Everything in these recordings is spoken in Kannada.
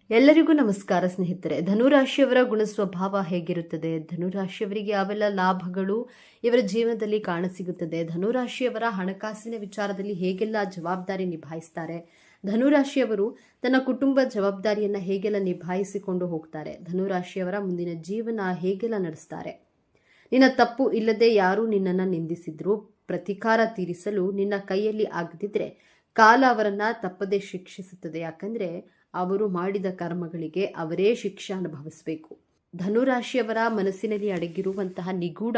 ಎಲ್ಲರಿಗೂ ನಮಸ್ಕಾರ ಸ್ನೇಹಿತರೆ. ಧನುರಾಶಿಯವರ ಗುಣ ಸ್ವಭಾವ ಹೇಗಿರುತ್ತದೆ, ಧನುರಾಶಿಯವರಿಗೆ ಯಾವೆಲ್ಲ ಲಾಭಗಳು ಇವರ ಜೀವನದಲ್ಲಿ ಕಾಣಸಿಗುತ್ತದೆ, ಧನುರಾಶಿಯವರ ಹಣಕಾಸಿನ ವಿಚಾರದಲ್ಲಿ ಹೇಗೆಲ್ಲ ಜವಾಬ್ದಾರಿ ನಿಭಾಯಿಸ್ತಾರೆ, ಧನುರಾಶಿಯವರು ತನ್ನ ಕುಟುಂಬ ಜವಾಬ್ದಾರಿಯನ್ನ ಹೇಗೆಲ್ಲ ನಿಭಾಯಿಸಿಕೊಂಡು ಹೋಗ್ತಾರೆ, ಧನುರಾಶಿಯವರ ಮುಂದಿನ ಜೀವನ ಹೇಗೆಲ್ಲ ನಡೆಸ್ತಾರೆ. ನಿನ್ನ ತಪ್ಪು ಇಲ್ಲದೆ ಯಾರು ನಿನ್ನನ್ನು ನಿಂದಿಸಿದ್ರು ಪ್ರತಿಕಾರ ತೀರಿಸಲು ನಿನ್ನ ಕೈಯಲ್ಲಿ ಆಗದಿದ್ರೆ ಕಾಲ ಅವರನ್ನ ತಪ್ಪದೆ ಶಿಕ್ಷಿಸುತ್ತದೆ. ಯಾಕಂದ್ರೆ ಅವರು ಮಾಡಿದ ಕರ್ಮಗಳಿಗೆ ಅವರೇ ಶಿಕ್ಷೆ ಅನುಭವಿಸಬೇಕು. ಧನುರಾಶಿಯವರ ಮನಸ್ಸಿನಲ್ಲಿ ಅಡಗಿರುವಂತಹ ನಿಗೂಢ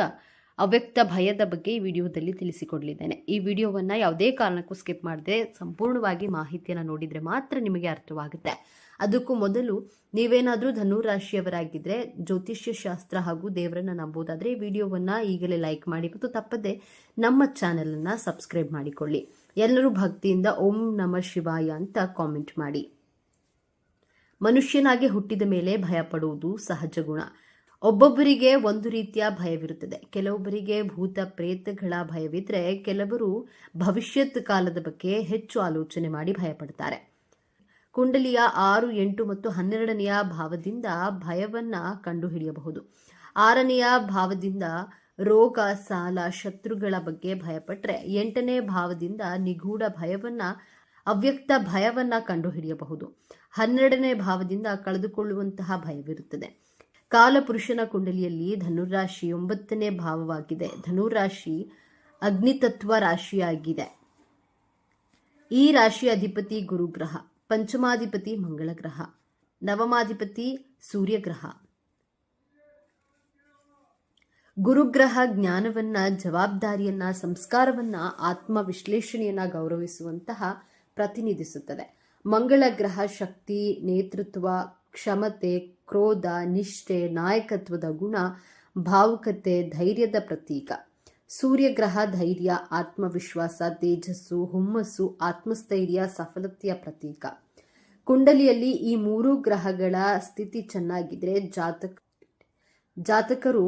ಅವ್ಯಕ್ತ ಭಯದ ಬಗ್ಗೆ ಈ ವಿಡಿಯೋದಲ್ಲಿ ತಿಳಿಸಿಕೊಡಲಿದ್ದೇನೆ. ಈ ವಿಡಿಯೋವನ್ನ ಯಾವುದೇ ಕಾರಣಕ್ಕೂ ಸ್ಕಿಪ್ ಮಾಡದೆ ಸಂಪೂರ್ಣವಾಗಿ ಮಾಹಿತಿಯನ್ನು ನೋಡಿದ್ರೆ ಮಾತ್ರ ನಿಮಗೆ ಅರ್ಥವಾಗುತ್ತೆ. ಅದಕ್ಕೂ ಮೊದಲು ನೀವೇನಾದರೂ ಧನುರಾಶಿಯವರಾಗಿದ್ರೆ ಜ್ಯೋತಿಷ್ಯ ಶಾಸ್ತ್ರ ಹಾಗೂ ದೇವರನ್ನ ನಂಬೋದಾದ್ರೆ ಈ ವಿಡಿಯೋವನ್ನ ಈಗಲೇ ಲೈಕ್ ಮಾಡಿ ಮತ್ತು ತಪ್ಪದೆ ನಮ್ಮ ಚಾನೆಲ್ ಅನ್ನ ಸಬ್ಸ್ಕ್ರೈಬ್ ಮಾಡಿಕೊಳ್ಳಿ. ಎಲ್ಲರೂ ಭಕ್ತಿಯಿಂದ ಓಂ ನಮಃ ಶಿವಾಯ ಅಂತ ಕಾಮೆಂಟ್ ಮಾಡಿ. ಮನುಷ್ಯನಾಗಿ ಹುಟ್ಟಿದ ಮೇಲೆ ಭಯ ಪಡುವುದು ಸಹಜ ಗುಣ. ಒಬ್ಬೊಬ್ಬರಿಗೆ ಒಂದು ರೀತಿಯ ಭಯವಿರುತ್ತದೆ. ಕೆಲವೊಬ್ಬರಿಗೆ ಭೂತ ಪ್ರೇತಗಳ ಭಯವಿದ್ರೆ ಕೆಲವರು ಭವಿಷ್ಯತ್ ಕಾಲದ ಬಗ್ಗೆ ಹೆಚ್ಚು ಆಲೋಚನೆ ಮಾಡಿ ಭಯಪಡ್ತಾರೆ. ಕುಂಡಲಿಯ 6, 8 ಮತ್ತು 12ನೆಯ ಭಾವದಿಂದ ಭಯವನ್ನ ಕಂಡುಹಿಡಿಯಬಹುದು. 6ನೆಯ ಭಾವದಿಂದ ರೋಗ, ಸಾಲ, ಶತ್ರುಗಳ ಬಗ್ಗೆ ಭಯಪಟ್ಟರೆ 8ನೇ ಭಾವದಿಂದ ನಿಗೂಢ ಭಯವನ್ನ, ಅವ್ಯಕ್ತ ಭಯವನ್ನ ಕಂಡುಹಿಡಿಯಬಹುದು. 12ನೇ ಭಾವದಿಂದ ಕಳೆದುಕೊಳ್ಳುವಂತಹ ಭಯವಿರುತ್ತದೆ. ಕಾಲಪುರುಷನ ಕುಂಡಲಿಯಲ್ಲಿ ಧನುರಾಶಿ 9ನೇ ಭಾವವಾಗಿದೆ. ಧನುರಾಶಿ ಅಗ್ನಿತತ್ವ ರಾಶಿಯಾಗಿದೆ. ಈ ರಾಶಿಯ ಅಧಿಪತಿ ಗುರುಗ್ರಹ, ಪಂಚಮಾಧಿಪತಿ ಮಂಗಳ ಗ್ರಹ, ನವಮಾಧಿಪತಿ ಸೂರ್ಯಗ್ರಹ. ಗುರುಗ್ರಹ ಜ್ಞಾನವನ್ನ, ಜವಾಬ್ದಾರಿಯನ್ನ, ಸಂಸ್ಕಾರವನ್ನ, ಆತ್ಮ ವಿಶ್ಲೇಷಣೆಯನ್ನ ಗೌರವಿಸುವಂತಹ ಪ್ರತಿನಿಧಿಸುತ್ತದೆ. ಮಂಗಳ ಗ್ರಹ ಶಕ್ತಿ, ನೇತೃತ್ವ, ಕ್ಷಮತೆ, ಕ್ರೋಧ, ನಿಷ್ಠೆ, ನಾಯಕತ್ವದ ಗುಣ, ಭಾವುಕತೆ, ಧೈರ್ಯದ ಪ್ರತೀಕ. ಸೂರ್ಯಗ್ರಹ ಧೈರ್ಯ, ಆತ್ಮವಿಶ್ವಾಸ, ತೇಜಸ್ಸು, ಹುಮ್ಮಸ್ಸು, ಆತ್ಮಸ್ಥೈರ್ಯ, ಸಫಲತೆಯ ಪ್ರತೀಕ. ಕುಂಡಲಿಯಲ್ಲಿ ಈ 3 ಗ್ರಹಗಳ ಸ್ಥಿತಿ ಚೆನ್ನಾಗಿದ್ರೆ ಜಾತಕರು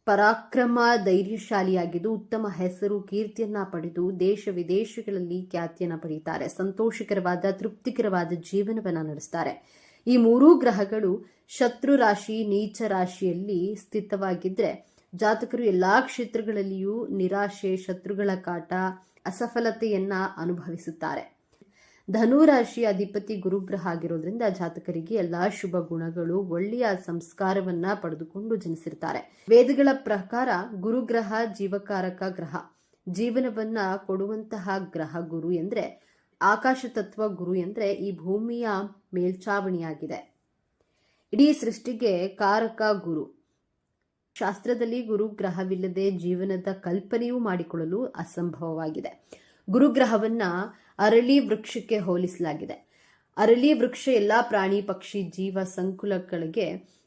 ಪರಾಕ್ರಮ, ಧೈರ್ಯಶಾಲಿಯಾಗಿದ್ದು ಉತ್ತಮ ಹೆಸರು, ಕೀರ್ತಿಯನ್ನ ಪಡೆದು ದೇಶ ವಿದೇಶಗಳಲ್ಲಿ ಖ್ಯಾತಿಯನ್ನ ಪಡೆಯುತ್ತಾರೆ. ಸಂತೋಷಕರವಾದ, ತೃಪ್ತಿಕರವಾದ ಜೀವನವನ್ನ ನಡೆಸ್ತಾರೆ. ಈ 3 ಗ್ರಹಗಳು ಶತ್ರು ರಾಶಿ, ನೀಚ ರಾಶಿಯಲ್ಲಿ ಸ್ಥಿತವಾಗಿದ್ರೆ ಜಾತಕರು ಎಲ್ಲಾ ಕ್ಷೇತ್ರಗಳಲ್ಲಿಯೂ ನಿರಾಶೆ, ಶತ್ರುಗಳ ಕಾಟ, ಅಸಫಲತೆಯನ್ನ ಅನುಭವಿಸುತ್ತಾರೆ. ಧನುರಾಶಿಯ ಅಧಿಪತಿ ಗುರುಗ್ರಹ ಆಗಿರೋದ್ರಿಂದ ಜಾತಕರಿಗೆ ಎಲ್ಲಾ ಶುಭ ಗುಣಗಳು, ಒಳ್ಳೆಯ ಸಂಸ್ಕಾರವನ್ನ ಪಡೆದುಕೊಂಡು ಜನಿಸಿರ್ತಾರೆ. ವೇದಗಳ ಪ್ರಕಾರ ಗುರುಗ್ರಹ ಜೀವಕಾರಕ ಗ್ರಹ, ಜೀವನವನ್ನ ಕೊಡುವಂತಹ ಗ್ರಹ. ಗುರು ಎಂದ್ರೆ ಆಕಾಶ ತತ್ವ, ಗುರು ಎಂದ್ರೆ ಈ ಭೂಮಿಯ ಮೇಲ್ಚಾವಣಿಯಾಗಿದೆ. ಇಡೀ ಸೃಷ್ಟಿಗೆ ಕಾರಕ ಗುರು. ಶಾಸ್ತ್ರದಲ್ಲಿ ಗುರುಗ್ರಹವಿಲ್ಲದೆ ಜೀವನದ ಕಲ್ಪನೆಯೂ ಮಾಡಿಕೊಳ್ಳಲು ಅಸಂಭವವಾಗಿದೆ. ಗುರುಗ್ರಹವನ್ನ ಅರಳಿ ವೃಕ್ಷಕ್ಕೆ ಹೋಲಿಸಲಾಗಿದೆ. ಅರಳಿ ವೃಕ್ಷ ಎಲ್ಲಾ ಪ್ರಾಣಿ, ಪಕ್ಷಿ, ಜೀವ ಸಂಕುಲಗಳಿಗೆ,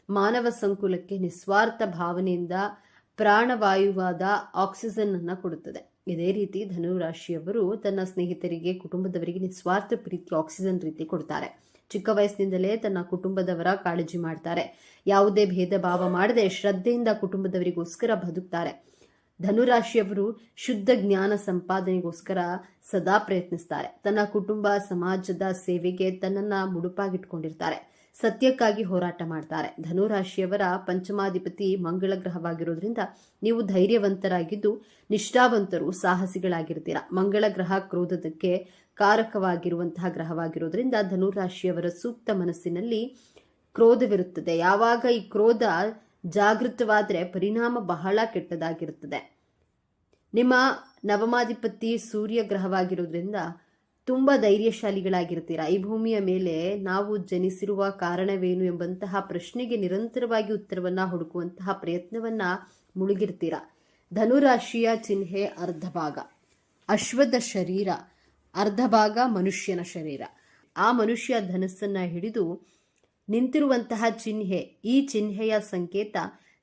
ಮಾನವ ಸಂಕುಲಕ್ಕೆ ನಿಸ್ವಾರ್ಥ ಭಾವನೆಯಿಂದ ಪ್ರಾಣವಾಯುವಾದ ಆಕ್ಸಿಜನ್ ಅನ್ನ ಕೊಡುತ್ತದೆ. ಇದೇ ರೀತಿ ಧನುರಾಶಿಯವರು ತನ್ನ ಸ್ನೇಹಿತರಿಗೆ, ಕುಟುಂಬದವರಿಗೆ ನಿಸ್ವಾರ್ಥ ಪ್ರೀತಿ ಆಕ್ಸಿಜನ್ ರೀತಿ ಕೊಡ್ತಾರೆ. ಚಿಕ್ಕ ವಯಸ್ಸಿನಿಂದಲೇ ತನ್ನ ಕುಟುಂಬದವರ ಕಾಳಜಿ ಮಾಡ್ತಾರೆ. ಯಾವುದೇ ಭೇದ ಭಾವ ಮಾಡದೆ ಶ್ರದ್ಧೆಯಿಂದ ಕುಟುಂಬದವರಿಗೋಸ್ಕರ ಬದುಕ್ತಾರೆ. ಧನುರಾಶಿಯವರು ಶುದ್ಧ ಜ್ಞಾನ ಸಂಪಾದನೆಗೋಸ್ಕರ ಸದಾ ಪ್ರಯತ್ನಿಸ್ತಾರೆ. ತನ್ನ ಕುಟುಂಬ, ಸಮಾಜದ ಸೇವೆಗೆ ತನ್ನನ್ನ ಮುಡುಪಾಗಿಟ್ಕೊಂಡಿರ್ತಾರೆ. ಸತ್ಯಕ್ಕಾಗಿ ಹೋರಾಟ ಮಾಡ್ತಾರೆ. ಧನುರಾಶಿಯವರ ಪಂಚಮಾಧಿಪತಿ ಮಂಗಳ ಗ್ರಹವಾಗಿರೋದ್ರಿಂದ ನೀವು ಧೈರ್ಯವಂತರಾಗಿದ್ದು ನಿಷ್ಠಾವಂತರು, ಸಾಹಸಿಗಳಾಗಿರ್ತೀರ. ಮಂಗಳ ಗ್ರಹ ಕ್ರೋಧಕ್ಕೆ ಕಾರಕವಾಗಿರುವಂತಹ ಗ್ರಹವಾಗಿರೋದ್ರಿಂದ ಧನುರಾಶಿಯವರ ಸೂಕ್ತ ಮನಸ್ಸಿನಲ್ಲಿ ಕ್ರೋಧವಿರುತ್ತದೆ. ಯಾವಾಗ ಈ ಕ್ರೋಧ ಜಾಗೃತವಾದರೆ ಪರಿಣಾಮ ಬಹಳ ಕೆಟ್ಟದಾಗಿರುತ್ತದೆ. ನಿಮ್ಮ ನವಮಾಧಿಪತಿ ಸೂರ್ಯ ಗ್ರಹವಾಗಿರೋದ್ರಿಂದ ತುಂಬಾ ಧೈರ್ಯಶಾಲಿಗಳಾಗಿರ್ತೀರಾ. ಈ ಭೂಮಿಯ ಮೇಲೆ ನಾವು ಜನಿಸಿರುವ ಕಾರಣವೇನು ಎಂಬಂತಹ ಪ್ರಶ್ನೆಗೆ ನಿರಂತರವಾಗಿ ಉತ್ತರವನ್ನ ಹುಡುಕುವಂತಹ ಪ್ರಯತ್ನವನ್ನ ಮುಳುಗಿರ್ತೀರಾ. ಧನುರಾಶಿಯ ಚಿಹ್ನೆ ಅರ್ಧ ಭಾಗ ಅಶ್ವದ ಶರೀರ, ಅರ್ಧ ಭಾಗ ಮನುಷ್ಯನ ಶರೀರ. ಆ ಮನುಷ್ಯ ಧನಸ್ಸನ್ನ ಹಿಡಿದು ನಿಂತಿರುವಂತಹ ಚಿಹ್ನೆ, ಈ ಚಿಹ್ನೆಯ ಸಂಕೇತ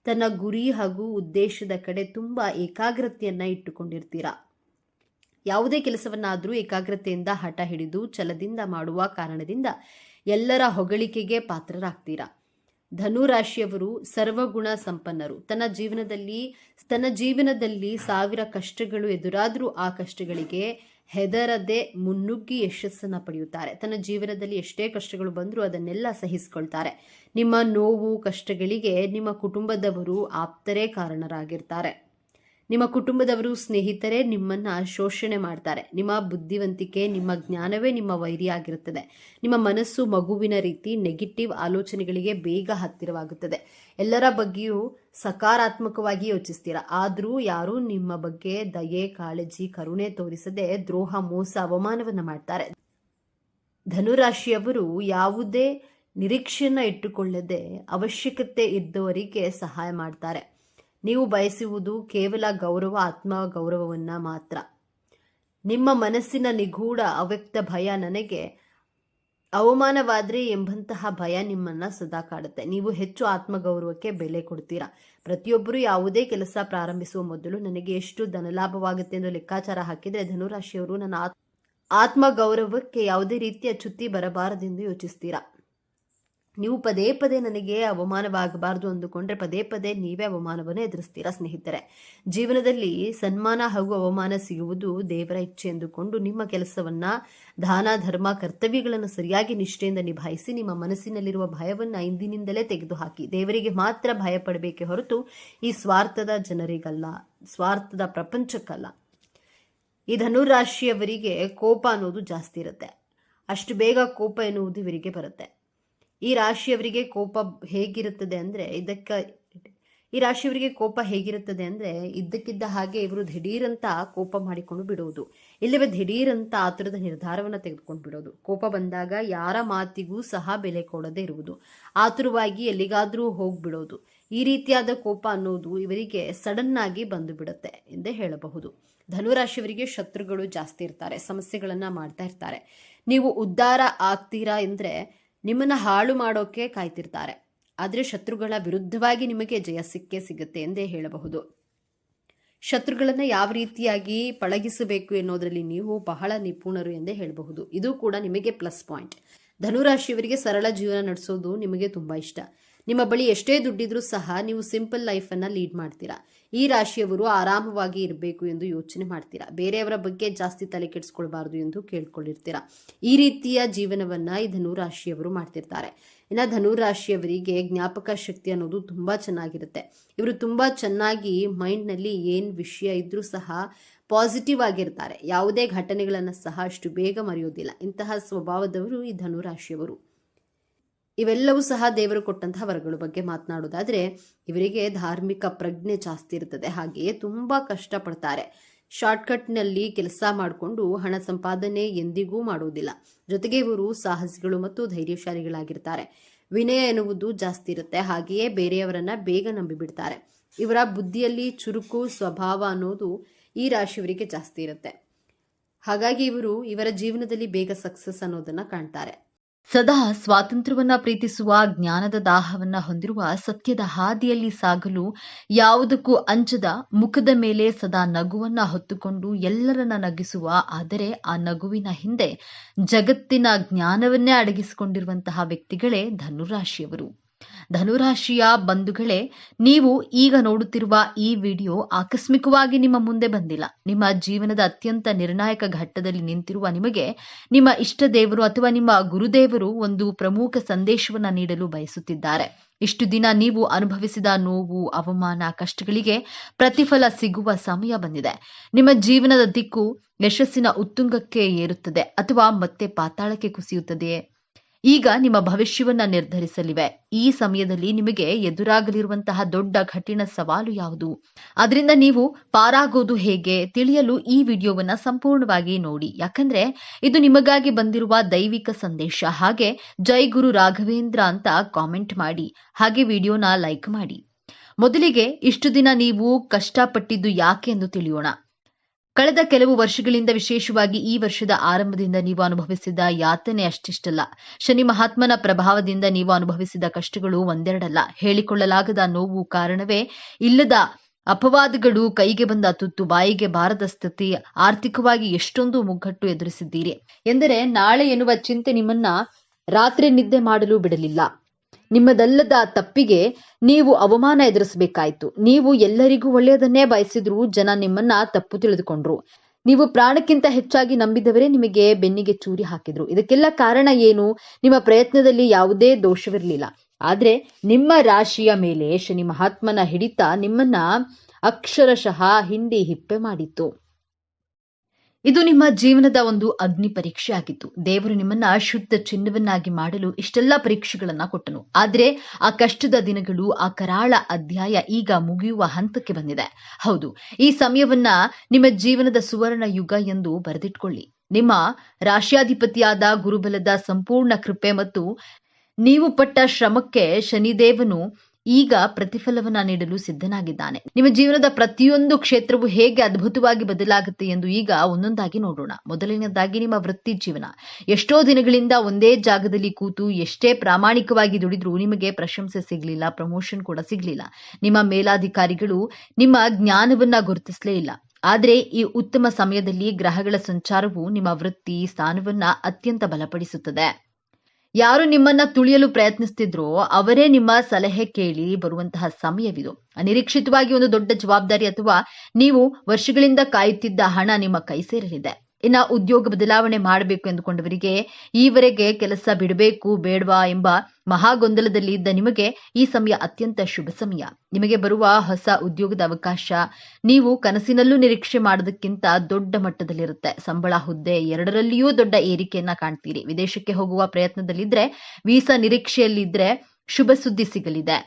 ತನ್ನ ಗುರಿ ಹಾಗೂ ಉದ್ದೇಶದ ಕಡೆ ತುಂಬಾ ಏಕಾಗ್ರತೆಯನ್ನ ಇಟ್ಟುಕೊಂಡಿರ್ತೀರಾ. ಯಾವುದೇ ಕೆಲಸವನ್ನಾದರೂ ಏಕಾಗ್ರತೆಯಿಂದ ಹಠ ಹಿಡಿದು ಛಲದಿಂದ ಮಾಡುವ ಕಾರಣದಿಂದ ಎಲ್ಲರ ಹೊಗಳಿಕೆಗೆ ಪಾತ್ರರಾಗ್ತೀರಾ. ಧನುರಾಶಿಯವರು ಸರ್ವಗುಣ ಸಂಪನ್ನರು. ತನ್ನ ಜೀವನದಲ್ಲಿ 1000 ಕಷ್ಟಗಳು ಎದುರಾದರೂ ಆ ಕಷ್ಟಗಳಿಗೆ ಹೆದರದೆ ಮುನ್ನುಗ್ಗಿ ಯಶಸ್ಸನ್ನು ಪಡೆಯುತ್ತಾರೆ. ತನ್ನ ಜೀವನದಲ್ಲಿ ಎಷ್ಟೇ ಕಷ್ಟಗಳು ಬಂದರೂ ಅದನ್ನೆಲ್ಲ ಸಹಿಸಿಕೊಳ್ತಾರೆ. ನಿಮ್ಮ ನೋವು ಕಷ್ಟಗಳಿಗೆ ನಿಮ್ಮ ಕುಟುಂಬದವರು ಆಪ್ತರೇ ಕಾರಣರಾಗಿರ್ತಾರೆ. ನಿಮ್ಮ ಕುಟುಂಬದವರು ಸ್ನೇಹಿತರೇ ನಿಮ್ಮನ್ನ ಶೋಷಣೆ ಮಾಡ್ತಾರೆ. ನಿಮ್ಮ ಬುದ್ಧಿವಂತಿಕೆ ನಿಮ್ಮ ಜ್ಞಾನವೇ ನಿಮ್ಮ ವೈರಿಯಾಗಿರುತ್ತದೆ. ನಿಮ್ಮ ಮನಸ್ಸು ಮಗುವಿನ ರೀತಿ ನೆಗೆಟಿವ್ ಆಲೋಚನೆಗಳಿಗೆ ಬೇಗ ಹತ್ತಿರವಾಗುತ್ತದೆ. ಎಲ್ಲರ ಬಗ್ಗೆಯೂ ಸಕಾರಾತ್ಮಕವಾಗಿ ಯೋಚಿಸ್ತೀರಾ. ಆದರೂ ಯಾರೂ ನಿಮ್ಮ ಬಗ್ಗೆ ದಯೆ ಕಾಳಜಿ ಕರುಣೆ ತೋರಿಸದೆ ದ್ರೋಹ ಮೋಸ ಅವಮಾನವನ್ನ ಮಾಡ್ತಾರೆ. ಧನುರಾಶಿಯವರು ಯಾವುದೇ ನಿರೀಕ್ಷೆಯನ್ನ ಇಟ್ಟುಕೊಳ್ಳದೆ ಅವಶ್ಯಕತೆ ಇದ್ದವರಿಗೆ ಸಹಾಯ ಮಾಡ್ತಾರೆ. ನೀವು ಬಯಸುವುದು ಕೇವಲ ಗೌರವ ಆತ್ಮಗೌರವವನ್ನ ಮಾತ್ರ. ನಿಮ್ಮ ಮನಸ್ಸಿನ ನಿಗೂಢ ಅವ್ಯಕ್ತ ಭಯ ನನಗೆ ಅವಮಾನವಾದ್ರೆ ಎಂಬಂತಹ ಭಯ ನಿಮ್ಮನ್ನ ಸದಾ ಕಾಡುತ್ತೆ. ನೀವು ಹೆಚ್ಚು ಆತ್ಮಗೌರವಕ್ಕೆ ಬೆಲೆ ಕೊಡ್ತೀರಾ. ಪ್ರತಿಯೊಬ್ಬರು ಯಾವುದೇ ಕೆಲಸ ಪ್ರಾರಂಭಿಸುವ ಮೊದಲು ನನಗೆ ಎಷ್ಟು ಧನಲಾಭವಾಗುತ್ತೆ ಎಂದು ಲೆಕ್ಕಾಚಾರ ಹಾಕಿದ್ರೆ ಧನುರಾಶಿಯವರು ನನ್ನ ಆತ್ಮಗೌರವಕ್ಕೆ ಯಾವುದೇ ರೀತಿಯ ಚ್ಯುತಿ ಬರಬಾರದೆಂದು ಯೋಚಿಸ್ತೀರಾ. ನೀವು ಪದೇ ಪದೇ ನನಗೆ ಅವಮಾನವಾಗಬಾರದು ಅಂದುಕೊಂಡ್ರೆ ಪದೇ ಪದೇ ನೀವೇ ಅವಮಾನವನ್ನು ಎದುರಿಸ್ತೀರಾ. ಸ್ನೇಹಿತರೆ, ಜೀವನದಲ್ಲಿ ಸನ್ಮಾನ ಹಾಗೂ ಅವಮಾನ ಸಿಗುವುದು ದೇವರ ಇಚ್ಛೆ ಎಂದುಕೊಂಡು ನಿಮ್ಮ ಕೆಲಸವನ್ನ ದಾನ ಧರ್ಮ ಕರ್ತವ್ಯಗಳನ್ನು ಸರಿಯಾಗಿ ನಿಷ್ಠೆಯಿಂದ ನಿಭಾಯಿಸಿ ನಿಮ್ಮ ಮನಸ್ಸಿನಲ್ಲಿರುವ ಭಯವನ್ನ ಇಂದಿನಿಂದಲೇ ತೆಗೆದುಹಾಕಿ. ದೇವರಿಗೆ ಮಾತ್ರ ಭಯ ಪಡಬೇಕೆ ಹೊರತು ಈ ಸ್ವಾರ್ಥದ ಜನರಿಗಲ್ಲ, ಸ್ವಾರ್ಥದ ಪ್ರಪಂಚಕ್ಕಲ್ಲ. ಈ ಧನುರಾಶಿಯವರಿಗೆ ಕೋಪ ಅನ್ನೋದು ಜಾಸ್ತಿ ಇರುತ್ತೆ. ಅಷ್ಟು ಬೇಗ ಕೋಪ ಎನ್ನುವುದು ಇವರಿಗೆ ಬರುತ್ತೆ. ಈ ರಾಶಿಯವರಿಗೆ ಕೋಪ ಹೇಗಿರುತ್ತದೆ ಅಂದರೆ ಇದ್ದಕ್ಕಿದ್ದ ಹಾಗೆ ಇವರು ದಿಢೀರಂತ ಕೋಪ ಮಾಡಿಕೊಂಡು ಬಿಡುವುದು, ಇಲ್ಲವೇ ದಿಢೀರಂತ ಆತುರದ ನಿರ್ಧಾರವನ್ನು ತೆಗೆದುಕೊಂಡು ಬಿಡೋದು. ಕೋಪ ಬಂದಾಗ ಯಾರ ಮಾತಿಗೂ ಸಹ ಬೆಲೆ ಕೊಡದೇ ಇರುವುದು, ಆತುರವಾಗಿ ಎಲ್ಲಿಗಾದರೂ ಹೋಗ್ಬಿಡೋದು. ಈ ರೀತಿಯಾದ ಕೋಪ ಅನ್ನೋದು ಇವರಿಗೆ ಸಡನ್ ಆಗಿ ಬಂದು ಬಿಡುತ್ತೆ ಎಂದೇ ಹೇಳಬಹುದು. ಧನುರಾಶಿಯವರಿಗೆ ಶತ್ರುಗಳು ಜಾಸ್ತಿ ಇರ್ತಾರೆ, ಸಮಸ್ಯೆಗಳನ್ನ ಮಾಡ್ತಾ ಇರ್ತಾರೆ. ನೀವು ಉದ್ಧಾರ ಆಗ್ತೀರಾ ಎಂದ್ರೆ ನಿಮ್ಮನ್ನ ಹಾಳು ಮಾಡೋಕೆ ಕಾಯ್ತಿರ್ತಾರೆ. ಆದರೆ ಶತ್ರುಗಳ ವಿರುದ್ಧವಾಗಿ ನಿಮಗೆ ಜಯ ಸಿಗುತ್ತೆ ಎಂದೇ ಹೇಳಬಹುದು. ಶತ್ರುಗಳನ್ನ ಯಾವ ರೀತಿಯಾಗಿ ಪಳಗಿಸಬೇಕು ಎನ್ನುವುದರಲ್ಲಿ ನೀವು ಬಹಳ ನಿಪುಣರು ಎಂದೇ ಹೇಳಬಹುದು. ಇದು ಕೂಡ ನಿಮಗೆ ಪ್ಲಸ್ ಪಾಯಿಂಟ್. ಧನುರಾಶಿಯವರಿಗೆ ಸರಳ ಜೀವನ ನಡೆಸೋದು ನಿಮಗೆ ತುಂಬಾ ಇಷ್ಟ. ನಿಮ್ಮ ಬಳಿ ಎಷ್ಟೇ ದುಡ್ಡಿದ್ರೂ ಸಹ ನೀವು ಸಿಂಪಲ್ ಲೈಫನ್ನು ಲೀಡ್ ಮಾಡ್ತೀರಾ. ಈ ರಾಶಿಯವರು ಆರಾಮವಾಗಿ ಇರಬೇಕು ಎಂದು ಯೋಚನೆ ಮಾಡ್ತೀರಾ. ಬೇರೆಯವರ ಬಗ್ಗೆ ಜಾಸ್ತಿ ತಲೆ ಕೆಡಿಸ್ಕೊಳ್ಬಾರ್ದು ಎಂದು ಕೇಳ್ಕೊಂಡಿರ್ತೀರಾ. ಈ ರೀತಿಯ ಜೀವನವನ್ನ ಈ ಧನುರಾಶಿಯವರು ಮಾಡ್ತಿರ್ತಾರೆ. ಇನ್ನು ಧನುರಾಶಿಯವರಿಗೆ ಜ್ಞಾಪಕ ಶಕ್ತಿ ಅನ್ನೋದು ತುಂಬಾ ಚೆನ್ನಾಗಿರುತ್ತೆ. ಇವರು ತುಂಬಾ ಚೆನ್ನಾಗಿ ಮೈಂಡ್ನಲ್ಲಿ ಏನು ವಿಷಯ ಇದ್ರೂ ಸಹ ಪಾಸಿಟಿವ್ ಆಗಿರ್ತಾರೆ. ಯಾವುದೇ ಘಟನೆಗಳನ್ನು ಸಹ ಅಷ್ಟು ಬೇಗ ಮರೆಯೋದಿಲ್ಲ. ಇಂತಹ ಸ್ವಭಾವದವರು ಈ ಧನುರಾಶಿಯವರು. ಇವೆಲ್ಲವೂ ಸಹ ದೇವರು ಕೊಟ್ಟಂತಹ ವರಗಳ ಬಗ್ಗೆ ಮಾತನಾಡೋದಾದ್ರೆ ಇವರಿಗೆ ಧಾರ್ಮಿಕ ಪ್ರಜ್ಞೆ ಜಾಸ್ತಿ ಇರ್ತದೆ. ಹಾಗೆಯೇ ತುಂಬಾ ಕಷ್ಟಪಡ್ತಾರೆ. ಶಾರ್ಟ್ಕಟ್ನಲ್ಲಿ ಕೆಲಸ ಮಾಡಿಕೊಂಡು ಹಣ ಸಂಪಾದನೆ ಎಂದಿಗೂ ಮಾಡುವುದಿಲ್ಲ. ಜೊತೆಗೆ ಇವರು ಸಾಹಸಿಗಳು ಮತ್ತು ಧೈರ್ಯಶಾಲಿಗಳಾಗಿರ್ತಾರೆ. ವಿನಯ ಎನ್ನುವುದು ಜಾಸ್ತಿ ಇರುತ್ತೆ. ಹಾಗೆಯೇ ಬೇರೆಯವರನ್ನ ಬೇಗ ನಂಬಿಬಿಡ್ತಾರೆ. ಇವರ ಬುದ್ಧಿಯಲ್ಲಿ ಚುರುಕು ಸ್ವಭಾವ ಅನ್ನೋದು ಈ ರಾಶಿಯವರಿಗೆ ಜಾಸ್ತಿ ಇರುತ್ತೆ. ಹಾಗಾಗಿ ಇವರ ಜೀವನದಲ್ಲಿ ಬೇಗ ಸಕ್ಸಸ್ ಅನ್ನೋದನ್ನ ಕಾಣ್ತಾರೆ. ಸದಾ ಸ್ವಾತಂತ್ರ್ಯವನ್ನ ಪ್ರೀತಿಸುವ ಜ್ಞಾನದ ದಾಹವನ್ನ ಹೊಂದಿರುವ ಸತ್ಯದ ಹಾದಿಯಲ್ಲಿ ಸಾಗಲು ಯಾವುದಕ್ಕೂ ಅಂಜದ ಮುಖದ ಮೇಲೆ ಸದಾ ನಗುವನ್ನ ಹೊತ್ತುಕೊಂಡು ಎಲ್ಲರನ್ನ ನಗಿಸುವ, ಆದರೆ ಆ ನಗುವಿನ ಹಿಂದೆ ಜಗತ್ತಿನ ಜ್ಞಾನವನ್ನೇ ಅಡಗಿಸಿಕೊಂಡಿರುವಂತಹ ವ್ಯಕ್ತಿಗಳೇ ಧನುರಾಶಿಯವರು. ಧನುರಾಶಿಯ ಬಂಧುಗಳೇ, ನೀವು ಈಗ ನೋಡುತ್ತಿರುವ ಈ ವಿಡಿಯೋ ಆಕಸ್ಮಿಕವಾಗಿ ನಿಮ್ಮ ಮುಂದೆ ಬಂದಿಲ್ಲ. ನಿಮ್ಮ ಜೀವನದ ಅತ್ಯಂತ ನಿರ್ಣಾಯಕ ಘಟ್ಟದಲ್ಲಿ ನಿಂತಿರುವ ನಿಮಗೆ ನಿಮ್ಮ ಇಷ್ಟ ದೇವರು ಅಥವಾ ನಿಮ್ಮ ಗುರುದೇವರು ಒಂದು ಪ್ರಮುಖ ಸಂದೇಶವನ್ನ ನೀಡಲು ಬಯಸುತ್ತಿದ್ದಾರೆ. ಇಷ್ಟು ದಿನ ನೀವು ಅನುಭವಿಸಿದ ನೋವು, ಅವಮಾನ, ಕಷ್ಟಗಳಿಗೆ ಪ್ರತಿಫಲ ಸಿಗುವ ಸಮಯ ಬಂದಿದೆ. ನಿಮ್ಮ ಜೀವನದ ದಿಕ್ಕು ಯಶಸ್ಸಿನ ಉತ್ತುಂಗಕ್ಕೆ ಏರುತ್ತದೆ ಅಥವಾ ಮತ್ತೆ ಪಾತಾಳಕ್ಕೆ ಕುಸಿಯುತ್ತದೆಯೇ? ಈಗ ನಿಮ್ಮ ಭವಿಷ್ಯವನ್ನ ನಿರ್ಧರಿಸಲಿವೆ. ಈ ಸಮಯದಲ್ಲಿ ನಿಮಗೆ ಎದುರಾಗಲಿರುವಂತಹ ದೊಡ್ಡ ಕಠಿಣ ಸವಾಲು ಯಾವುದು, ಅದರಿಂದ ನೀವು ಪಾರಾಗೋದು ಹೇಗೆ ತಿಳಿಯಲು ಈ ವಿಡಿಯೋವನ್ನ ಸಂಪೂರ್ಣವಾಗಿ ನೋಡಿ. ಯಾಕಂದ್ರೆ ಇದು ನಿಮಗಾಗಿ ಬಂದಿರುವ ದೈವಿಕ ಸಂದೇಶ. ಹಾಗೆ ಜೈ ಗುರು ರಾಘವೇಂದ್ರ ಅಂತ ಕಾಮೆಂಟ್ ಮಾಡಿ, ಹಾಗೆ ವಿಡಿಯೋನ ಲೈಕ್ ಮಾಡಿ. ಮೊದಲಿಗೆ ಇಷ್ಟು ದಿನ ನೀವು ಕಷ್ಟಪಟ್ಟಿದ್ದು ಯಾಕೆ ಎಂದು ತಿಳಿಯೋಣ. ಕಳೆದ ಕೆಲವು ವರ್ಷಗಳಿಂದ, ವಿಶೇಷವಾಗಿ ಈ ವರ್ಷದ ಆರಂಭದಿಂದ ನೀವು ಅನುಭವಿಸಿದ ಯಾತನೆ ಅಷ್ಟಿಷ್ಟಲ್ಲ. ಶನಿ ಮಹಾತ್ಮನ ಪ್ರಭಾವದಿಂದ ನೀವು ಅನುಭವಿಸಿದ ಕಷ್ಟಗಳು ಒಂದೆರಡಲ್ಲ. ಹೇಳಿಕೊಳ್ಳಲಾಗದ ನೋವು, ಕಾರಣವೇ ಇಲ್ಲದ ಅಪವಾದಗಳು, ಕೈಗೆ ಬಂದ ತುತ್ತು ಬಾಯಿಗೆ ಬಾರದ ಸ್ಥಿತಿ, ಆರ್ಥಿಕವಾಗಿ ಎಷ್ಟೊಂದು ಮುಗ್ಗಟ್ಟು ಎದುರಿಸಿದ್ದೀರಿ. ಎಂದರೆ ನಾಳೆ ಎನ್ನುವ ಚಿಂತೆ ನಿಮ್ಮನ್ನ ರಾತ್ರಿ ನಿದ್ದೆ ಮಾಡಲು ಬಿಡಲಿಲ್ಲ. ನಿಮ್ಮದಲ್ಲದ ತಪ್ಪಿಗೆ ನೀವು ಅವಮಾನ ಎದುರಿಸಬೇಕಾಯ್ತು. ನೀವು ಎಲ್ಲರಿಗೂ ಒಳ್ಳೆಯದನ್ನೇ ಬಯಸಿದ್ರು ಜನ ನಿಮ್ಮನ್ನ ತಪ್ಪು ತಿಳಿದುಕೊಂಡ್ರು. ನೀವು ಪ್ರಾಣಕ್ಕಿಂತ ಹೆಚ್ಚಾಗಿ ನಂಬಿದವರೇ ನಿಮಗೆ ಬೆನ್ನಿಗೆ ಚೂರಿ ಹಾಕಿದ್ರು. ಇದಕ್ಕೆಲ್ಲ ಕಾರಣ ಏನು? ನಿಮ್ಮ ಪ್ರಯತ್ನದಲ್ಲಿ ಯಾವುದೇ ದೋಷವಿರಲಿಲ್ಲ. ಆದ್ರೆ ನಿಮ್ಮ ರಾಶಿಯ ಮೇಲೆ ಶನಿ ಮಹಾತ್ಮನ ಹಿಡಿತ ನಿಮ್ಮನ್ನ ಅಕ್ಷರಶಃ ಹಿಂಡಿ ಹಿಪ್ಪೆ ಮಾಡಿತ್ತು. ಇದು ನಿಮ್ಮ ಜೀವನದ ಒಂದು ಅಗ್ನಿ ಪರೀಕ್ಷೆ ಆಗಿತ್ತು. ದೇವರು ನಿಮ್ಮನ್ನ ಶುದ್ಧ ಚಿನ್ನವನ್ನಾಗಿ ಮಾಡಲು ಇಷ್ಟೆಲ್ಲ ಪರೀಕ್ಷೆಗಳನ್ನ ಕೊಟ್ಟನು. ಆದ್ರೆ ಆ ಕಷ್ಟದ ದಿನಗಳು, ಆ ಕರಾಳ ಅಧ್ಯಾಯ ಈಗ ಮುಗಿಯುವ ಹಂತಕ್ಕೆ ಬಂದಿದೆ. ಹೌದು, ಈ ಸಮಯವನ್ನ ನಿಮ್ಮ ಜೀವನದ ಸುವರ್ಣ ಯುಗ ಎಂದು ಬರೆದಿಟ್ಕೊಳ್ಳಿ. ನಿಮ್ಮ ರಾಶ್ಯಾಧಿಪತಿಯಾದ ಗುರುಬಲದ ಸಂಪೂರ್ಣ ಕೃಪೆ ಮತ್ತು ನೀವು ಪಟ್ಟ ಶ್ರಮಕ್ಕೆ ಶನಿದೇವನು ಈಗ ಪ್ರತಿಫಲವನ್ನ ನೀಡಲು ಸಿದ್ಧನಾಗಿದ್ದಾನೆ. ನಿಮ್ಮ ಜೀವನದ ಪ್ರತಿಯೊಂದು ಕ್ಷೇತ್ರವು ಹೇಗೆ ಅದ್ಭುತವಾಗಿ ಬದಲಾಗುತ್ತೆ ಎಂದು ಈಗ ಒಂದೊಂದಾಗಿ ನೋಡೋಣ. ಮೊದಲನೇದಾಗಿ ನಿಮ್ಮ ವೃತ್ತಿ ಜೀವನ. ಎಷ್ಟೋ ದಿನಗಳಿಂದ ಒಂದೇ ಜಾಗದಲ್ಲಿ ಕೂತು ಎಷ್ಟೇ ಪ್ರಾಮಾಣಿಕವಾಗಿ ದುಡಿದ್ರೂ ನಿಮಗೆ ಪ್ರಶಂಸೆ ಸಿಗ್ಲಿಲ್ಲ, ಪ್ರಮೋಷನ್ ಕೂಡ ಸಿಗ್ಲಿಲ್ಲ. ನಿಮ್ಮ ಮೇಲಾಧಿಕಾರಿಗಳು ನಿಮ್ಮ ಜ್ಞಾನವನ್ನ ಗುರುತಿಸಲೇ ಇಲ್ಲ. ಆದ್ರೆ ಈ ಉತ್ತಮ ಸಮಯದಲ್ಲಿ ಗ್ರಹಗಳ ಸಂಚಾರವು ನಿಮ್ಮ ವೃತ್ತಿ ಸ್ಥಾನವನ್ನ ಅತ್ಯಂತ ಬಲಪಡಿಸುತ್ತದೆ. ಯಾರು ನಿಮ್ಮನ್ನ ತುಳಿಯಲು ಪ್ರಯತ್ನಿಸ್ತಿದ್ರೋ ಅವರೇ ನಿಮ್ಮ ಸಲಹೆ ಕೇಳಿ ಬರುವಂತಹ ಸಮಯವಿದು. ಅನಿರೀಕ್ಷಿತವಾಗಿ ಒಂದು ದೊಡ್ಡ ಜವಾಬ್ದಾರಿ ಅಥವಾ ನೀವು ವರ್ಷಗಳಿಂದ ಕಾಯುತ್ತಿದ್ದ ಹಣ ನಿಮ್ಮ ಕೈ ಸೇರಲಿದೆ. ಇನ್ನ ಉದ್ಯೋಗ ಬದಲಾವಣೆ ಮಾಡಬೇಕು ಎಂದುಕೊಂಡವರಿಗೆ, ಈವರೆಗೆ ಕೆಲಸ ಬಿಡಬೇಕು ಬೇಡವಾ ಎಂಬ ಮಹಾಗೊಂದಲದಲ್ಲಿ ಇದ್ದ ನಿಮಗೆ ಈ ಸಮಯ ಅತ್ಯಂತ ಶುಭ ಸಮಯ. ನಿಮಗೆ ಬರುವ ಹೊಸ ಉದ್ಯೋಗದ ಅವಕಾಶ ನೀವು ಕನಸಿನಲ್ಲೂ ನಿರೀಕ್ಷೆ ಮಾಡೋದಕ್ಕಿಂತ ದೊಡ್ಡ ಮಟ್ಟದಲ್ಲಿರುತ್ತೆ. ಸಂಬಳ, ಹುದ್ದೆ ಎರಡರಲ್ಲಿಯೂ ದೊಡ್ಡ ಏರಿಕೆಯನ್ನ ಕಾಣ್ತೀರಿ. ವಿದೇಶಕ್ಕೆ ಹೋಗುವ ಪ್ರಯತ್ನದಲ್ಲಿದ್ರೆ, ವೀಸಾ ನಿರೀಕ್ಷೆಯಲ್ಲಿದ್ರೆ ಶುಭ ಸುದ್ದಿ ಸಿಗಲಿದೆ,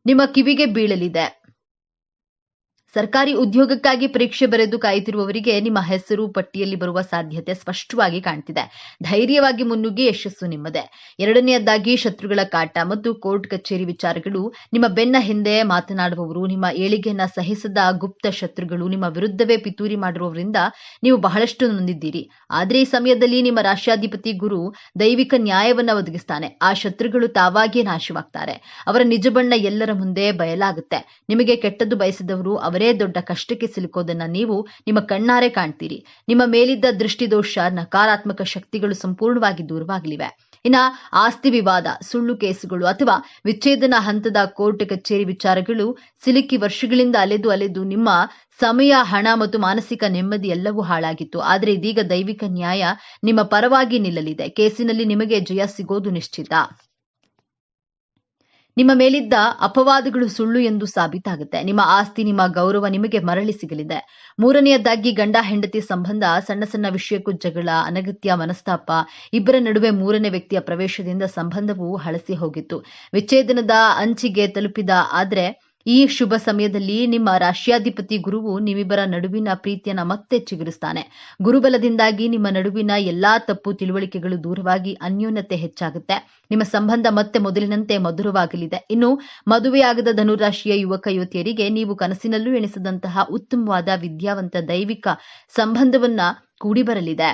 ನಿಮ್ಮ ಕಿವಿಗೆ ಬೀಳಲಿದೆ. ಸರ್ಕಾರಿ ಉದ್ಯೋಗಕ್ಕಾಗಿ ಪರೀಕ್ಷೆ ಬರೆದು ಕಾಯುತ್ತಿರುವವರಿಗೆ ನಿಮ್ಮ ಹೆಸರು ಪಟ್ಟಿಯಲ್ಲಿ ಬರುವ ಸಾಧ್ಯತೆ ಸ್ಪಷ್ಟವಾಗಿ ಕಾಣ್ತಿದೆ. ಧೈರ್ಯವಾಗಿ ಮುನ್ನುಗ್ಗಿ ಯಶಸ್ಸು ನಿಮ್ಮದೇ. ಎರಡನೆಯದಾಗಿ ಶತ್ರುಗಳ ಕಾಟ ಮತ್ತು ಕೋರ್ಟ್ ಕಚೇರಿ ವಿಚಾರಗಳು. ನಿಮ್ಮ ಬೆನ್ನ ಹಿಂದೆ ಮಾತನಾಡುವವರು, ನಿಮ್ಮ ಏಳಿಗೆಯನ್ನ ಸಹಿಸದ ಗುಪ್ತ ಶತ್ರುಗಳು, ನಿಮ್ಮ ವಿರುದ್ಧವೇ ಪಿತೂರಿ ಮಾಡಿರುವವರಿಂದ ನೀವು ಬಹಳಷ್ಟು ನೊಂದಿದ್ದೀರಿ. ಆದ್ರೆ ಈ ಸಮಯದಲ್ಲಿ ನಿಮ್ಮ ರಾಶ್ಯಾಧಿಪತಿ ಗುರು ದೈವಿಕ ನ್ಯಾಯವನ್ನ ಒದಗಿಸ್ತಾನೆ. ಆ ಶತ್ರುಗಳು ತಾವಾಗಿಯೇ ನಾಶವಾಗ್ತಾರೆ. ಅವರ ನಿಜ ಬಣ್ಣ ಎಲ್ಲರ ಮುಂದೆ ಬಯಲಾಗುತ್ತೆ. ನಿಮಗೆ ಕೆಟ್ಟದ್ದು ಬಯಸಿದವರು ಅವರೇ ದೊಡ್ಡ ಕಷ್ಟಕ್ಕೆ ಸಿಲುಕೋದನ್ನ ನೀವು ನಿಮ್ಮ ಕಣ್ಣಾರೆ ಕಾಣ್ತೀರಿ. ನಿಮ್ಮ ಮೇಲಿದ್ದ ದೃಷ್ಟಿದೋಷ, ನಕಾರಾತ್ಮಕ ಶಕ್ತಿಗಳು ಸಂಪೂರ್ಣವಾಗಿ ದೂರವಾಗಲಿವೆ. ಇನ್ನ ಆಸ್ತಿ ವಿವಾದ, ಸುಳ್ಳು ಕೇಸುಗಳು ಅಥವಾ ವಿಚ್ಛೇದನ ಹಂತದ ಕೋರ್ಟ್ ಕಚೇರಿ ವಿಚಾರಗಳು ಸಿಲುಕಿ ವರ್ಷಗಳಿಂದ ಅಲೆದು ನಿಮ್ಮ ಸಮಯ, ಹಣ ಮತ್ತು ಮಾನಸಿಕ ನೆಮ್ಮದಿ ಎಲ್ಲವೂ ಹಾಳಾಗಿತ್ತು. ಆದ್ರೆ ಇದೀಗ ದೈವಿಕ ನ್ಯಾಯ ನಿಮ್ಮ ಪರವಾಗಿ ನಿಲ್ಲಲಿದೆ. ಕೇಸಿನಲ್ಲಿ ನಿಮಗೆ ಜಯ ಸಿಗೋದು ನಿಶ್ಚಿತ. ನಿಮ್ಮ ಮೇಲಿದ್ದ ಅಪವಾದಗಳು ಸುಳ್ಳು ಎಂದು ಸಾಬೀತಾಗುತ್ತೆ. ನಿಮ್ಮ ಆಸ್ತಿ, ನಿಮ್ಮ ಗೌರವ ನಿಮಗೆ ಮರಳಿ ಸಿಗಲಿದೆ. ಮೂರನೆಯದಾಗಿ ಗಂಡ ಹೆಂಡತಿ ಸಂಬಂಧ. ಸಣ್ಣ ಸಣ್ಣ ವಿಷಯಕ್ಕೂ ಜಗಳ, ಅನಗತ್ಯ ಮನಸ್ತಾಪ, ಇಬ್ಬರ ನಡುವೆ ಮೂರನೇ ವ್ಯಕ್ತಿಯ ಪ್ರವೇಶದಿಂದ ಸಂಬಂಧವು ಹಳಸಿ ಹೋಗಿತ್ತು. ವಿಚ್ಛೇದನದ ಅಂಚಿಗೆ ತಲುಪಿದ. ಆದ್ರೆ ಈ ಶುಭ ಸಮಯದಲ್ಲಿ ನಿಮ್ಮ ರಾಶ್ಯಾಧಿಪತಿ ಗುರುವು ನಿಮ್ಮಿಬ್ಬರ ನಡುವಿನ ಪ್ರೀತಿಯನ್ನ ಮತ್ತೆ ಚಿಗುರಿಸ್ತಾನೆ. ಗುರುಬಲದಿಂದಾಗಿ ನಿಮ್ಮ ನಡುವಿನ ಎಲ್ಲಾ ತಪ್ಪು ತಿಳುವಳಿಕೆಗಳು ದೂರವಾಗಿ ಅನ್ಯೋನ್ಯತೆ ಹೆಚ್ಚಾಗುತ್ತೆ. ನಿಮ್ಮ ಸಂಬಂಧ ಮತ್ತೆ ಮೊದಲಿನಂತೆ ಮಧುರವಾಗಲಿದೆ. ಇನ್ನು ಮದುವೆಯಾಗದ ಧನುರಾಶಿಯ ಯುವಕ ಯುವತಿಯರಿಗೆ ನೀವು ಕನಸಿನಲ್ಲೂ ಎಣಿಸದಂತಹ ಉತ್ತಮವಾದ ವಿದ್ಯಾವಂತ ದೈವಿಕ ಸಂಬಂಧವನ್ನ ಕೂಡಿ ಬರಲಿದೆ.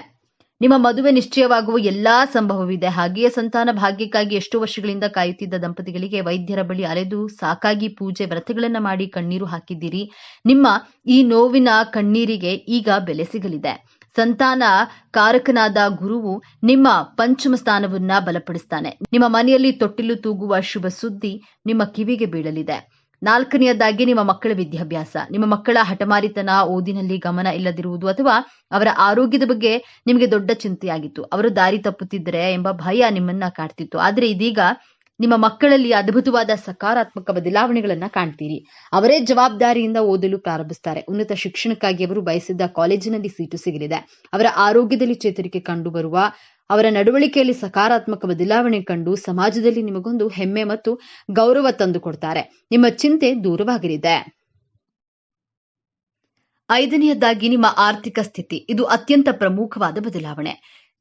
ನಿಮ್ಮ ಮದುವೆ ನಿಶ್ಚಯವಾಗುವ ಎಲ್ಲಾ ಸಂಭವವಿದೆ. ಹಾಗೆಯೇ ಸಂತಾನ ಭಾಗ್ಯಕ್ಕಾಗಿ ಎಷ್ಟೋ ವರ್ಷಗಳಿಂದ ಕಾಯುತ್ತಿದ್ದ ದಂಪತಿಗಳಿಗೆ ವೈದ್ಯರ ಬಳಿ ಅಲೆದು ಸಾಕಾಗಿ ಪೂಜೆ ವ್ರತಗಳನ್ನ ಮಾಡಿ ಕಣ್ಣೀರು ಹಾಕಿದ್ದೀರಿ. ನಿಮ್ಮ ಈ ನೋವಿನ ಕಣ್ಣೀರಿಗೆ ಈಗ ಬೆಲೆ ಸಿಗಲಿದೆ. ಸಂತಾನ ಕಾರಕನಾದ ಗುರುವು ನಿಮ್ಮ ಪಂಚಮ ಸ್ಥಾನವನ್ನ ಬಲಪಡಿಸ್ತಾನೆ. ನಿಮ್ಮ ಮನೆಯಲ್ಲಿ ತೊಟ್ಟಿಲು ತೂಗುವ ಶುಭ ಸುದ್ದಿ ನಿಮ್ಮ ಕಿವಿಗೆ ಬೀಳಲಿದೆ. ನಾಲ್ಕನೆಯದಾಗಿ ನಿಮ್ಮ ಮಕ್ಕಳ ವಿದ್ಯಾಭ್ಯಾಸ. ನಿಮ್ಮ ಮಕ್ಕಳ ಹಠಮಾರಿತನ, ಓದಿನಲ್ಲಿ ಗಮನ ಇಲ್ಲದಿರುವುದು ಅಥವಾ ಅವರ ಆರೋಗ್ಯದ ಬಗ್ಗೆ ನಿಮಗೆ ದೊಡ್ಡ ಚಿಂತೆಯಾಗಿತ್ತು. ಅವರು ದಾರಿ ತಪ್ಪುತ್ತಿದ್ದರೆ ಎಂಬ ಭಯ ನಿಮ್ಮನ್ನ ಕಾಡ್ತಿತ್ತು. ಆದ್ರೆ ಇದೀಗ ನಿಮ್ಮ ಮಕ್ಕಳಲ್ಲಿ ಅದ್ಭುತವಾದ ಸಕಾರಾತ್ಮಕ ಬದಲಾವಣೆಗಳನ್ನ ಕಾಣ್ತೀರಿ. ಅವರೇ ಜವಾಬ್ದಾರಿಯಿಂದ ಓದಲು ಪ್ರಾರಂಭಿಸ್ತಾರೆ. ಉನ್ನತ ಶಿಕ್ಷಣಕ್ಕಾಗಿ ಅವರು ಬಯಸಿದ್ದ ಕಾಲೇಜಿನಲ್ಲಿ ಸೀಟು ಸಿಗಲಿದೆ. ಅವರ ಆರೋಗ್ಯದಲ್ಲಿ ಚೇತರಿಕೆ ಕಂಡು ಬರುವ, ಅವರ ನಡವಳಿಕೆಯಲ್ಲಿ ಸಕಾರಾತ್ಮಕ ಬದಲಾವಣೆ ಕಂಡು ಸಮಾಜದಲ್ಲಿ ನಿಮಗೊಂದು ಹೆಮ್ಮೆ ಮತ್ತು ಗೌರವ ತಂದುಕೊಡ್ತಾರೆ. ನಿಮ್ಮ ಚಿಂತೆ ದೂರವಾಗಲಿದೆ. ಐದನೆಯದಾಗಿ ನಿಮ್ಮ ಆರ್ಥಿಕ ಸ್ಥಿತಿ. ಇದು ಅತ್ಯಂತ ಪ್ರಮುಖವಾದ ಬದಲಾವಣೆ.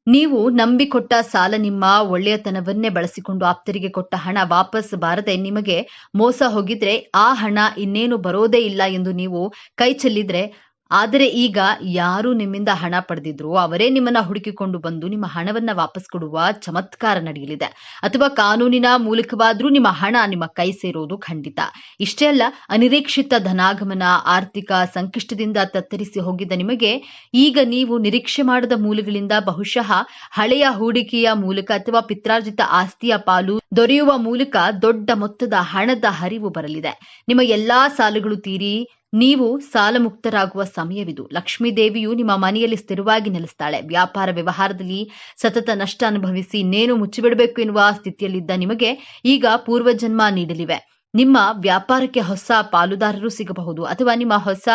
ನೀವು ನಂಬಿಕೊಟ್ಟ ಸಾಲ, ನಿಮ್ಮ ಒಳ್ಳೆಯತನವನ್ನೇ ಬಳಸಿಕೊಂಡು ಆಪ್ತರಿಗೆ ಕೊಟ್ಟ ಹಣ ವಾಪಸ್ ಬಾರದೆ ನಿಮಗೆ ಮೋಸ ಹೋಗಿದ್ರೆ, ಆ ಹಣ ಇನ್ನೇನು ಬರೋದೇ ಇಲ್ಲ ಎಂದು ನೀವು ಕೈ ಚೆಲ್ಲಿದ್ರೆ, ಆದರೆ ಈಗ ಯಾರು ನಿಮ್ಮಿಂದ ಹಣ ಪಡೆದಿದ್ರು ಅವರೇ ನಿಮ್ಮನ್ನ ಹುಡುಕಿಕೊಂಡು ಬಂದು ನಿಮ್ಮ ಹಣವನ್ನ ವಾಪಸ್ ಕೊಡುವ ಚಮತ್ಕಾರ ನಡೆಯಲಿದೆ. ಅಥವಾ ಕಾನೂನಿನ ಮೂಲಕವಾದ್ರೂ ನಿಮ್ಮ ಹಣ ನಿಮ್ಮ ಕೈ ಸೇರೋದು ಖಂಡಿತ. ಇಷ್ಟೇ ಅಲ್ಲ, ಅನಿರೀಕ್ಷಿತ ಧನಾಗಮನ. ಆರ್ಥಿಕ ಸಂಕಷ್ಟದಿಂದ ತತ್ತರಿಸಿ ಹೋಗಿದ್ದ ನಿಮಗೆ ಈಗ ನೀವು ನಿರೀಕ್ಷೆ ಮಾಡದ ಮೂಲಗಳಿಂದ, ಬಹುಶಃ ಹಳೆಯ ಹೂಡಿಕೆಯ ಮೂಲಕ ಅಥವಾ ಪಿತ್ರಾರ್ಜಿತ ಆಸ್ತಿಯ ಪಾಲು ದೊರೆಯುವ ಮೂಲಕ ದೊಡ್ಡ ಮೊತ್ತದ ಹಣದ ಹರಿವು ಬರಲಿದೆ. ನಿಮ್ಮ ಎಲ್ಲಾ ಸಾಲಗಳು ತೀರಿ ನೀವು ಸಾಲ ಮುಕ್ತರಾಗುವ ಸಮಯವಿದು. ಲಕ್ಷ್ಮೀ ದೇವಿಯು ನಿಮ್ಮ ಮನೆಯಲ್ಲಿ ಸ್ಥಿರವಾಗಿ ನೆಲೆಸ್ತಾಳೆ. ವ್ಯಾಪಾರ ವ್ಯವಹಾರದಲ್ಲಿ ಸತತ ನಷ್ಟ ಅನುಭವಿಸಿ ಇನ್ನೇನು ಮುಚ್ಚಿಬಿಡಬೇಕು ಎನ್ನುವ ಸ್ಥಿತಿಯಲ್ಲಿದ್ದ ನಿಮಗೆ ಈಗ ಪೂರ್ವಜನ್ಮ ನೀಡಲಿವೆ. ನಿಮ್ಮ ವ್ಯಾಪಾರಕ್ಕೆ ಹೊಸ ಪಾಲುದಾರರು ಸಿಗಬಹುದು ಅಥವಾ ನಿಮ್ಮ ಹೊಸ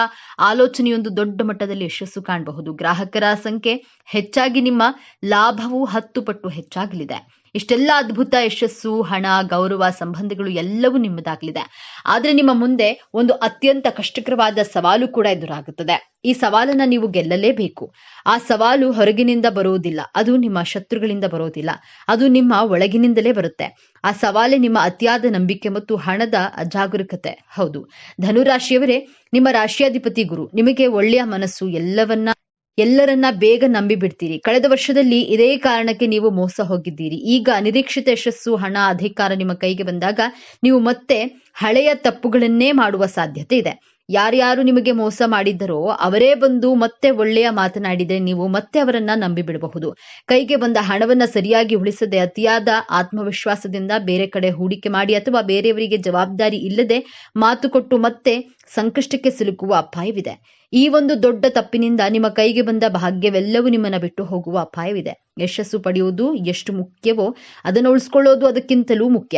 ಆಲೋಚನೆಯೊಂದು ದೊಡ್ಡ ಮಟ್ಟದಲ್ಲಿ ಯಶಸ್ಸು ಕಾಣಬಹುದು. ಗ್ರಾಹಕರ ಸಂಖ್ಯೆ ಹೆಚ್ಚಾಗಿ ನಿಮ್ಮ ಲಾಭವು 10 ಪಟ್ಟು ಹೆಚ್ಚಾಗಲಿದೆ. ಇಷ್ಟೆಲ್ಲ ಅದ್ಭುತ ಯಶಸ್ಸು, ಹಣ, ಗೌರವ, ಸಂಬಂಧಗಳು ಎಲ್ಲವೂ ನಿಮ್ಮದಾಗಲಿದೆ. ಆದ್ರೆ ನಿಮ್ಮ ಮುಂದೆ ಒಂದು ಅತ್ಯಂತ ಕಷ್ಟಕರವಾದ ಸವಾಲು ಕೂಡ ಎದುರಾಗುತ್ತದೆ. ಈ ಸವಾಲನ್ನ ನೀವು ಗೆಲ್ಲಲೇಬೇಕು. ಆ ಸವಾಲು ಹೊರಗಿನಿಂದ ಬರುವುದಿಲ್ಲ, ಅದು ನಿಮ್ಮ ಶತ್ರುಗಳಿಂದ ಬರೋದಿಲ್ಲ, ಅದು ನಿಮ್ಮ ಒಳಗಿನಿಂದಲೇ ಬರುತ್ತೆ. ಆ ಸವಾಲೇ ನಿಮ್ಮ ಅತಿಯಾದ ನಂಬಿಕೆ ಮತ್ತು ಹಣದ ಅಜಾಗರೂಕತೆ. ಹೌದು, ಧನುರಾಶಿಯವರೇ, ನಿಮ್ಮ ರಾಶಿಯಾಧಿಪತಿ ಗುರು. ನಿಮಗೆ ಒಳ್ಳೆಯ ಮನಸ್ಸು, ಎಲ್ಲರನ್ನ ಬೇಗ ನಂಬಿ ಬಿಡ್ತೀರಿ. ಕಳೆದ ವರ್ಷದಲ್ಲಿ ಇದೇ ಕಾರಣಕ್ಕೆ ನೀವು ಮೋಸ ಹೋಗಿದ್ದೀರಿ. ಈಗ ನಿರೀಕ್ಷಿತ ಯಶಸ್ಸು, ಹಣ, ಅಧಿಕಾರ ನಿಮ್ಮ ಕೈಗೆ ಬಂದಾಗ ನೀವು ಮತ್ತೆ ಹಳೆಯ ತಪ್ಪುಗಳನ್ನೇ ಮಾಡುವ ಸಾಧ್ಯತೆ ಇದೆ. ಯಾರ್ಯಾರು ನಿಮಗೆ ಮೋಸ ಮಾಡಿದ್ದರೋ ಅವರೇ ಬಂದು ಮತ್ತೆ ಒಳ್ಳೆಯ ಮಾತನಾಡಿದರೆ ನೀವು ಮತ್ತೆ ಅವರನ್ನ ನಂಬಿ ಬಿಡಬಹುದು. ಕೈಗೆ ಬಂದ ಹಣವನ್ನ ಸರಿಯಾಗಿ ಉಳಿಸದೆ ಅತಿಯಾದ ಆತ್ಮವಿಶ್ವಾಸದಿಂದ ಬೇರೆ ಕಡೆ ಹೂಡಿಕೆ ಮಾಡಿ ಅಥವಾ ಬೇರೆಯವರಿಗೆ ಜವಾಬ್ದಾರಿ ಇಲ್ಲದೆ ಮಾತು ಕೊಟ್ಟು ಮತ್ತೆ ಸಂಕಷ್ಟಕ್ಕೆ ಸಿಲುಕುವ ಅಪಾಯವಿದೆ. ಈ ಒಂದು ದೊಡ್ಡ ತಪ್ಪಿನಿಂದ ನಿಮ್ಮ ಕೈಗೆ ಬಂದ ಭಾಗ್ಯವೆಲ್ಲವೂ ನಿಮ್ಮನ್ನ ಬಿಟ್ಟು ಹೋಗುವ ಅಪಾಯವಿದೆ. ಯಶಸ್ಸು ಪಡೆಯುವುದು ಎಷ್ಟು ಮುಖ್ಯವೋ ಅದನ್ನು ಉಳಿಸ್ಕೊಳ್ಳೋದು ಅದಕ್ಕಿಂತಲೂ ಮುಖ್ಯ.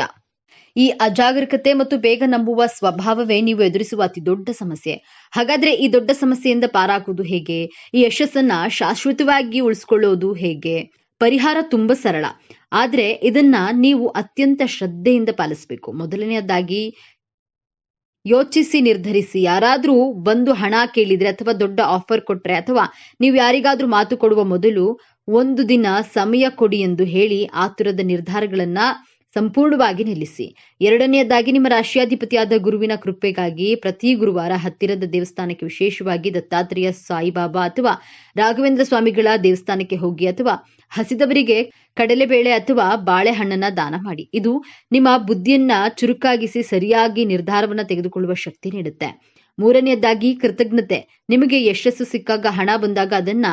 ಈ ಅಜಾಗರೂಕತೆ ಮತ್ತು ಬೇಗ ನಂಬುವ ಸ್ವಭಾವವೇ ನೀವು ಎದುರಿಸುವ ಅತಿ ದೊಡ್ಡ ಸಮಸ್ಯೆ. ಹಾಗಾದ್ರೆ ಈ ದೊಡ್ಡ ಸಮಸ್ಯೆಯಿಂದ ಪಾರಾಗುವುದು ಹೇಗೆ? ಈ ಯಶಸ್ಸನ್ನ ಶಾಶ್ವತವಾಗಿ ಉಳಿಸ್ಕೊಳ್ಳೋದು ಹೇಗೆ? ಪರಿಹಾರ ತುಂಬಾ ಸರಳ, ಆದ್ರೆ ಇದನ್ನ ನೀವು ಅತ್ಯಂತ ಶ್ರದ್ಧೆಯಿಂದ ಪಾಲಿಸಬೇಕು. ಮೊದಲನೆಯದಾಗಿ ಯೋಚಿಸಿ ನಿರ್ಧರಿಸಿ. ಯಾರಾದ್ರೂ ಬಂದು ಹಣ ಕೇಳಿದ್ರೆ ಅಥವಾ ದೊಡ್ಡ ಆಫರ್ ಕೊಟ್ರೆ ಅಥವಾ ನೀವು ಯಾರಿಗಾದ್ರೂ ಮಾತು ಕೊಡುವ ಮೊದಲು 1 ದಿನ ಸಮಯ ಕೊಡಿ ಎಂದು ಹೇಳಿ ಆತುರದ ನಿರ್ಧಾರಗಳನ್ನ ಸಂಪೂರ್ಣವಾಗಿ ನಿಲ್ಲಿಸಿ. ಎರಡನೆಯದಾಗಿ ನಿಮ್ಮ ರಾಶಿಯಾಧಿಪತಿಯಾದ ಗುರುವಿನ ಕೃಪೆಗಾಗಿ ಪ್ರತಿ ಗುರುವಾರ ಹತ್ತಿರದ ದೇವಸ್ಥಾನಕ್ಕೆ, ವಿಶೇಷವಾಗಿ ದತ್ತಾತ್ರೇಯ, ಸಾಯಿಬಾಬಾ ಅಥವಾ ರಾಘವೇಂದ್ರ ಸ್ವಾಮಿಗಳ ದೇವಸ್ಥಾನಕ್ಕೆ ಹೋಗಿ ಅಥವಾ ಹಸಿದವರಿಗೆ ಕಡಲೆಬೇಳೆ ಅಥವಾ ಬಾಳೆಹಣ್ಣನ್ನ ದಾನ ಮಾಡಿ. ಇದು ನಿಮ್ಮ ಬುದ್ಧಿಯನ್ನ ಚುರುಕಾಗಿಸಿ ಸರಿಯಾಗಿ ನಿರ್ಧಾರವನ್ನ ತೆಗೆದುಕೊಳ್ಳುವ ಶಕ್ತಿ ನೀಡುತ್ತೆ. ಮೂರನೆಯದಾಗಿ ಕೃತಜ್ಞತೆ. ನಿಮಗೆ ಯಶಸ್ಸು ಸಿಕ್ಕಾಗ, ಹಣ ಬಂದಾಗ ಅದನ್ನ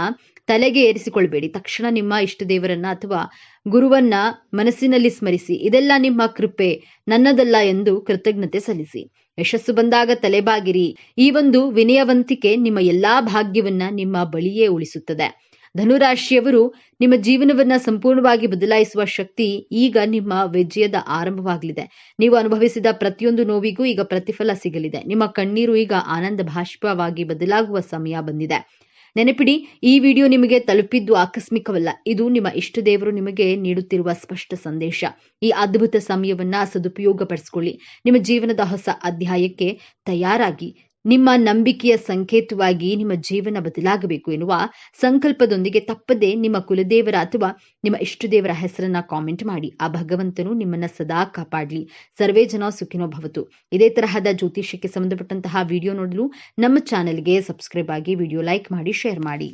ತಲೆಗೆ ಏರಿಸಿಕೊಳ್ಬೇಡಿ. ತಕ್ಷಣ ನಿಮ್ಮ ಇಷ್ಟ ದೇವರನ್ನ ಅಥವಾ ಗುರುವನ್ನ ಮನಸ್ಸಿನಲ್ಲಿ ಸ್ಮರಿಸಿ, ಇದೆಲ್ಲ ನಿಮ್ಮ ಕೃಪೆ, ನನ್ನದಲ್ಲ ಎಂದು ಕೃತಜ್ಞತೆ ಸಲ್ಲಿಸಿ. ಯಶಸ್ಸು ಬಂದಾಗ ತಲೆಬಾಗಿರಿ. ಈ ಒಂದು ವಿನಯವಂತಿಕೆ ನಿಮ್ಮ ಎಲ್ಲಾ ಭಾಗ್ಯವನ್ನ ನಿಮ್ಮ ಬಳಿಯೇ ಉಳಿಸುತ್ತದೆ. ಧನುರಾಶಿಯವರು, ನಿಮ್ಮ ಜೀವನವನ್ನ ಸಂಪೂರ್ಣವಾಗಿ ಬದಲಾಯಿಸುವ ಶಕ್ತಿ ಈಗ ನಿಮ್ಮ ವಿಜಯದ ಆರಂಭವಾಗಲಿದೆ. ನೀವು ಅನುಭವಿಸಿದ ಪ್ರತಿಯೊಂದು ನೋವಿಗೂ ಈಗ ಪ್ರತಿಫಲ ಸಿಗಲಿದೆ. ನಿಮ್ಮ ಕಣ್ಣೀರು ಈಗ ಆನಂದ ಭಾಷ್ಪವಾಗಿ ಬದಲಾಗುವ ಸಮಯ ಬಂದಿದೆ. ನೆನಪಿಡಿ, ಈ ವಿಡಿಯೋ ನಿಮಗೆ ತಲುಪಿದ್ದು ಆಕಸ್ಮಿಕವಲ್ಲ. ಇದು ನಿಮ್ಮ ಇಷ್ಟ ದೇವರು ನಿಮಗೆ ನೀಡುತ್ತಿರುವ ಸ್ಪಷ್ಟ ಸಂದೇಶ. ಈ ಅದ್ಭುತ ಸಮಯವನ್ನ ಸದುಪಯೋಗಪಡಿಸಿಕೊಳ್ಳಿ. ನಿಮ್ಮ ಜೀವನದ ಹೊಸ ಅಧ್ಯಾಯಕ್ಕೆ ತಯಾರಾಗಿ. ನಿಮ್ಮ ನಂಬಿಕೆಯ ಸಂಕೇತವಾಗಿ ನಿಮ್ಮ ಜೀವನ ಬದಲಾಗಬೇಕು ಎನ್ನುವ ಸಂಕಲ್ಪದೊಂದಿಗೆ ತಪ್ಪದೆ ನಿಮ್ಮ ಕುಲದೇವರ ಅಥವಾ ನಿಮ್ಮ ಇಷ್ಟದೇವರ ಹೆಸರನ್ನ ಕಾಮೆಂಟ್ ಮಾಡಿ. ಆ ಭಗವಂತನು ನಿಮ್ಮನ್ನ ಸದಾ ಕಾಪಾಡಲಿ. ಸರ್ವೇ ಜನ ಸುಖಿನೋ ಭವತು. ಇದೇ ತರಹದ ಜ್ಯೋತಿಷ್ಯಕ್ಕೆ ಸಂಬಂಧಪಟ್ಟಂತಹ ವಿಡಿಯೋ ನೋಡಲು ನಮ್ಮ ಚಾನೆಲ್ಗೆ ಸಬ್ಸ್ಕ್ರೈಬ್ ಆಗಿ, ವಿಡಿಯೋ ಲೈಕ್ ಮಾಡಿ, ಶೇರ್ ಮಾಡಿ.